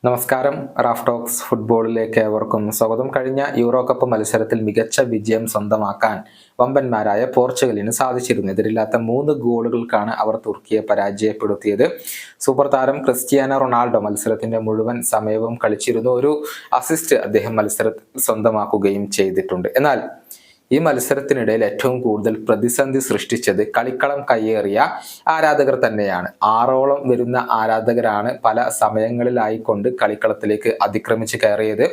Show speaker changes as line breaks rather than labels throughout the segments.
നമസ്കാരം. Raf talks ഫുട്ബോളിലേക്ക് ഏവർക്കും സ്വാഗതം. കഴിഞ്ഞ യൂറോ കപ്പ് മത്സരത്തിൽ മികച്ച വിജയം സ്വന്തമാക്കാൻ വമ്പന്മാരായ പോർച്ചുഗലിന് സാധിച്ചിരുന്നു. എതിരില്ലാത്ത 3 ഗോളുകൾക്കാണ് അവർ തുർക്കിയെ പരാജയപ്പെടുത്തിയത്. സൂപ്പർ താരം ക്രിസ്ത്യാനോ റൊണാൾഡോ മത്സരത്തിന്റെ മുഴുവൻ സമയവും കളിച്ചിരുന്നു. ഒരു അസിസ്റ്റ് അദ്ദേഹം മത്സരത്തിൽ സ്വന്തമാക്കുകയും ചെയ്തിട്ടുണ്ട്. എന്നാൽ ഈ മത്സരത്തിനിടയിൽ ഏറ്റവും കൂടുതൽ പ്രതിസന്ധി സൃഷ്ടിച്ചത് കളിക്കളം കയ്യേറിയ ആരാധകർ തന്നെയാണ്. 6ഓളം വരുന്ന ആരാധകരാണ് പല സമയങ്ങളിലായിക്കൊണ്ട് കളിക്കളത്തിലേക്ക് അതിക്രമിച്ച് കയറിയത്.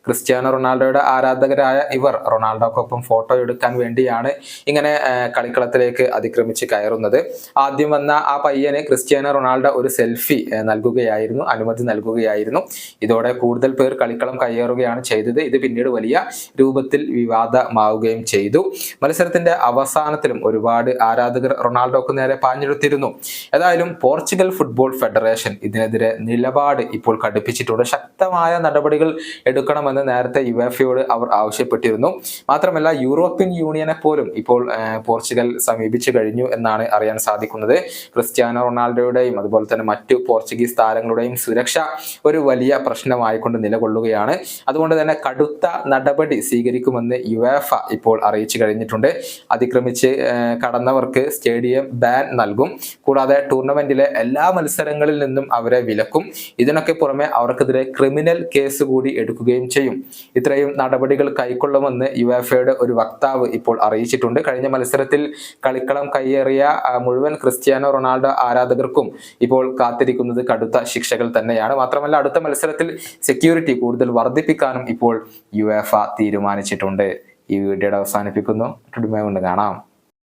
ക്രിസ്ത്യാനോ റൊണാൾഡോയുടെ ആരാധകരായ ഇവർ റൊണാൾഡോക്കൊപ്പം ഫോട്ടോ എടുക്കാൻ വേണ്ടിയാണ് ഇങ്ങനെ കളിക്കളത്തിലേക്ക് അതിക്രമിച്ച് കയറുന്നത്. ആദ്യം വന്ന ആ പയ്യന് ക്രിസ്ത്യാനോ റൊണാൾഡോ ഒരു സെൽഫി നൽകുകയായിരുന്നു, അനുമതി നൽകുകയായിരുന്നു. ഇതോടെ കൂടുതൽ പേർ കളിക്കളം കയ്യേറുകയാണ് ചെയ്തത്. ഇത് പിന്നീട് വലിയ രൂപത്തിൽ വിവാദമാവുകയും ചെയ്തു. മത്സരത്തിന്റെ അവസാനത്തിലും ഒരുപാട് ആരാധകർ റൊണാൾഡോക്ക് നേരെ പാഞ്ഞെടുത്തിരുന്നു. ഏതായാലും പോർച്ചുഗൽ ഫുട്ബോൾ ഫെഡറേഷൻ ഇതിനെതിരെ നിലപാട് ഇപ്പോൾ കടുപ്പിച്ചിട്ടുണ്ട്. ശക്തമായ നടപടികൾ എടുക്കണമെന്ന് നേരത്തെ യുവേഫയോട് അവർ ആവശ്യപ്പെട്ടിരുന്നു. മാത്രമല്ല യൂറോപ്യൻ യൂണിയനെ പോലും ഇപ്പോൾ പോർച്ചുഗൽ സമീപിച്ചു കഴിഞ്ഞു എന്നാണ് അറിയാൻ സാധിക്കുന്നത്. ക്രിസ്ത്യാനോ റൊണാൾഡോയുടെയും അതുപോലെ തന്നെ മറ്റു പോർച്ചുഗീസ് താരങ്ങളുടെയും സുരക്ഷ ഒരു വലിയ പ്രശ്നമായിക്കൊണ്ട് നിലകൊള്ളുകയാണ്. അതുകൊണ്ട് തന്നെ കടുത്ത നടപടി സ്വീകരിക്കുമെന്ന് യുവേഫ ഇപ്പോൾ അറിയിച്ചു കഴിഞ്ഞിട്ടുണ്ട്. അതിക്രമിച്ച് കടന്നവർക്ക് സ്റ്റേഡിയം ബാൻ നൽകും. കൂടാതെ ടൂർണമെന്റിലെ എല്ലാ മത്സരങ്ങളിൽ നിന്നും അവരെ വിലക്കും. ഇതിനൊക്കെ പുറമെ അവർക്കെതിരെ ക്രിമിനൽ കേസ് കൂടി എടുക്കുകയും ചെയ്യും. ഇത്രയും നടപടികൾ കൈക്കൊള്ളുമെന്ന് യുവേഫയുടെ ഒരു വക്താവ് ഇപ്പോൾ അറിയിച്ചിട്ടുണ്ട്. കഴിഞ്ഞ മത്സരത്തിൽ കളിക്കളം കയ്യേറിയ മുഴുവൻ ക്രിസ്ത്യാനോ റൊണാൾഡോ ആരാധകർക്കും ഇപ്പോൾ കാത്തിരിക്കുന്നത് കടുത്ത ശിക്ഷകൾ തന്നെയാണ്. മാത്രമല്ല അടുത്ത മത്സരത്തിൽ സെക്യൂരിറ്റി കൂടുതൽ വർദ്ധിപ്പിക്കാനും ഇപ്പോൾ യുവേഫ തീരുമാനിച്ചിട്ടുണ്ട്. ഈ വീഡിയോയുടെ അവസാനിപ്പിക്കുന്നു. കൊണ്ട് കാണാം.